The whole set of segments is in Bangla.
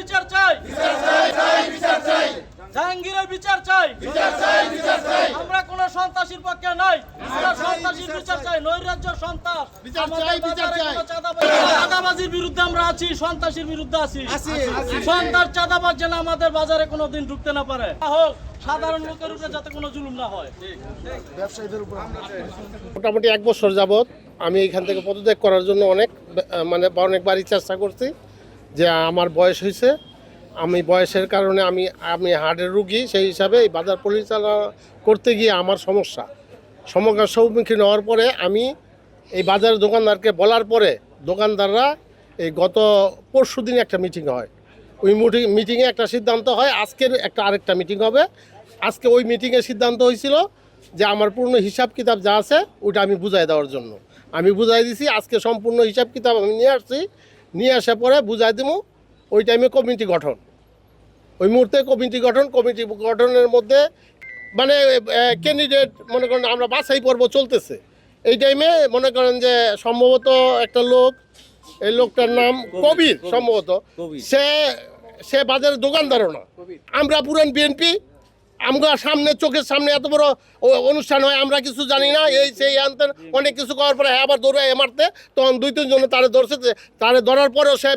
বিচার চাই, জাহাঙ্গীরের বিচার চাই। আমরা কোন সন্ত্রাসীর পক্ষে নাই, আমরা সন্ত্রাসীর বিচার চাই। নৈরাজ্য, সন্ত্রাস, চাঁদাবাজির বিরুদ্ধে আমরা আছি, সন্ত্রাসীর বিরুদ্ধে আছি। সন্ত্রাস, চাঁদাবাজ যেন আমাদের বাজারে কোনোদিন ঢুকতে না পারে, হোক সাধারণ লোকের উপরে যাতে কোনো জুলুম না হয়। মোটামুটি 1 বছর যাবৎ আমি এখান থেকে পদত্যাগ করার জন্য অনেকবারই চেষ্টা করছি, যে আমার বয়স হয়েছে, আমি বয়সের কারণে আমি হার্টের রুগী, সেই হিসাবে এই বাজার পরিচালনা করতে গিয়ে আমার সমস্যার সম্মুখীন হওয়ার পরে আমি এই বাজারের দোকানদারকে বলার পরে দোকানদাররা এই গত পরশুদিন একটা মিটিং হয়, ওই মিটিংয়ে একটা সিদ্ধান্ত হয়, আজকের আরেকটা মিটিং হবে। আজকে ওই মিটিংয়ে সিদ্ধান্ত হয়েছিল যে আমার পূর্ণ হিসাব কিতাব যা আছে ওইটা আমি বুঝাই দেওয়ার জন্য আমি বুঝাই দিছি। আজকে সম্পূর্ণ হিসাব কিতাব আমি নিয়ে আসার পরে বুঝাই দেবো। ওই টাইমে কমিটি গঠন, ওই মুহূর্তে কমিটি গঠনের মধ্যে ক্যান্ডিডেট মনে করেন আমরা বাছাই পর্ব চলতেছে। এই টাইমে মনে করেন যে সম্ভবত একটা লোক, এই লোকটার নাম কবির, সম্ভবত সে বাজারের দোকানদারও না। আমরা পুরান বিএনপি, আমরা চোখের সামনে এত বড় অনুষ্ঠান হয়, আমরা কিছু জানি না, এই সেই আনতেন অনেক কিছু করার পরে আবার দৌড়ে মারতে, তখন 2-3 জন তারে ধরছে, তারে ধরার পরেও সে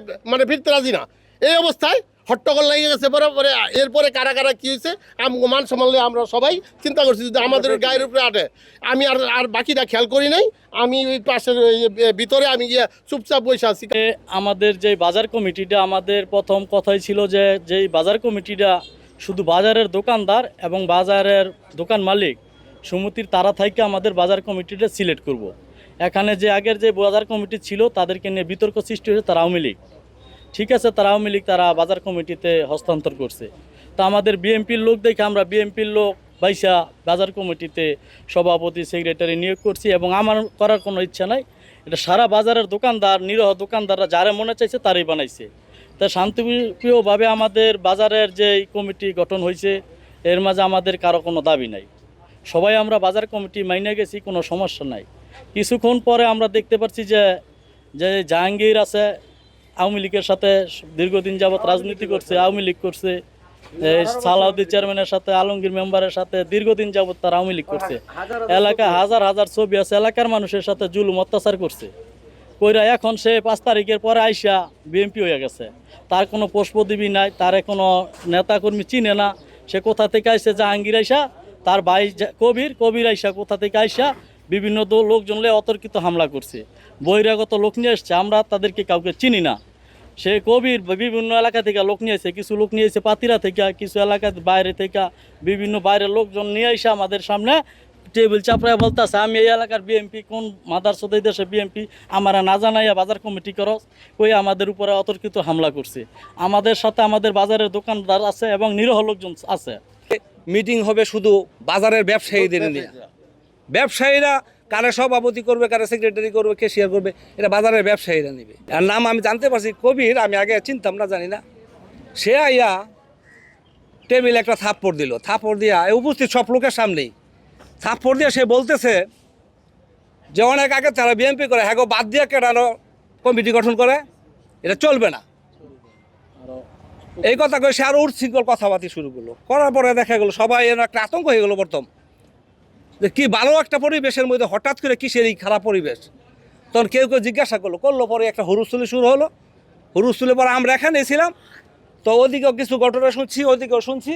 ফিরতে রাজি না। এই অবস্থায় হট্টগোল লেগে গেছে। পরে এরপরে কারা কী হয়েছে মান সম্মানলে আমরা সবাই চিন্তা করছি যদি আমাদের গায়ের উপরে আটে। আমি আর বাকিটা খেয়াল করি নাই, আমি ওই পাশের ভিতরে আমি গিয়ে চুপচাপ বসে আছি। আমাদের যে বাজার কমিটিটা, আমাদের প্রথম কথাই ছিল যে যেই বাজার কমিটিটা শুধু বাজারের দোকানদার এবং বাজারের দোকান মালিক সমিতির তারা থেকে আমাদের বাজার কমিটিটা সিলেক্ট করব। এখানে যে আগের যে বাজার কমিটি ছিল তাদেরকে নিয়ে বিতর্ক সৃষ্টি হয়েছে, তারা আওয়ামী লীগ, ঠিক আছে, তারা আওয়ামী লীগ তারা বাজার কমিটিতে হস্তান্তর করছে। তা আমাদের বিএনপির লোক দেখে আমরা বিএনপির লোক বাইসা বাজার কমিটিতে সভাপতি, সেক্রেটারি নিয়োগ করছি, এবং আমার করার কোনো ইচ্ছা নাই। এটা সারা বাজারের দোকানদার, নিরহ দোকানদাররা যারা মনে চাইছে তারাই বানাইছে। তা শান্তিপ্রিয়ভাবে আমাদের বাজারের যে কমিটি গঠন হয়েছে, এর মাঝে আমাদের কারো কোনো দাবি নাই, সবাই আমরা বাজার কমিটি মাইনে গেছি, কোনো সমস্যা নাই। কিছুক্ষণ পরে আমরা দেখতে পাচ্ছি যে জাহাঙ্গীর আছে, আওয়ামী লীগের সাথে দীর্ঘদিন যাবৎ রাজনীতি করছে, আওয়ামী লীগ করছে, সালাউদ্দিন চেয়ারম্যানের সাথে, আলমগীর মেম্বারের সাথে দীর্ঘদিন যাবৎ তারা আওয়ামী লীগ করছে। এলাকায় হাজার হাজার ছবি আছে, এলাকার মানুষের সাথে জুলুম অত্যাচার করছে কইরা এখন সে 5 তারিখের পরে আইসা বিএনপি হয়ে গেছে। তার কোনো পুষ্পদেবী নাই, তার কোনো নেতাকর্মী চিনে না, সে কোথা থেকে আইসে, জাহাঙ্গীর আইসা, তার ভাই কবির আইসা কোথা থেকে আইসা বিভিন্ন লোকজন অতর্কিত হামলা করছে, বহিরাগত লোক নিয়ে এসছে, আমরা তাদেরকে কাউকে চিনি না। সে কবির বিভিন্ন এলাকা থেকে লোক নিয়ে এসে, কিছু লোক নিয়ে এসে পাতিরা থেকে, কিছু এলাকা বাইরে থেকে, বিভিন্ন বাইরের লোকজন নিয়ে এসে আমাদের সামনে টেবিল চাপড়ায় বলতেছে আমি এই এলাকার বিএমপি, কোন মাদারচোদ এই দেশে বিএমপি, আমরা না জানাইয়া বাজার কমিটি করস কই আমাদের উপরে অতর্কিত হামলা করছে। আমাদের সাথে আমাদের বাজারের দোকানদার আছে এবং নিরহ লোকজন আছে। মিটিং হবে শুধু বাজারের ব্যবসায়ীদের নিয়ে, ব্যবসায়ীরা কারে সভাপতি করবে, কারে সেক্রেটারি করবে, ক্যাশিয়ার করবে, এটা বাজারের ব্যবসায়ীরা নেবে। আর নাম আমি জানতে পারছি কবির, আমি আগে চিনতাম না, জানি না। সে আইয়া টেবিলে একটা থাপ্পড় দিল, থাপ্পড় দিয়া উপস্থিত সব লোকের সামনেই থাপ্পড় দিয়ে সে বলতেছে যে অনেক আগে তারা বিএনপি করে, হ্যাঁ বাদ দিয়ে কেটানো কমিটি গঠন করে, এটা চলবে না। এই কথা কয়ে সে আরও উচ্ছৃঙ্খল কথাবার্তা শুরু করলো, করার পরে দেখা গেলো সবাই এর একটা আতঙ্ক হয়ে গেলো প্রথম, যে কি ভালো একটা পরিবেশের মধ্যে হঠাৎ করে কিসের এই খারাপ পরিবেশ। তখন কেউ জিজ্ঞাসা করলো পরে একটা হুরুস্থুলি শুরু হলো। হুরুস্থুলি পরে আমরা এখানে ছিলাম, তো ওদিকেও কিছু ঘটনা শুনছি, ওদিকেও শুনছি,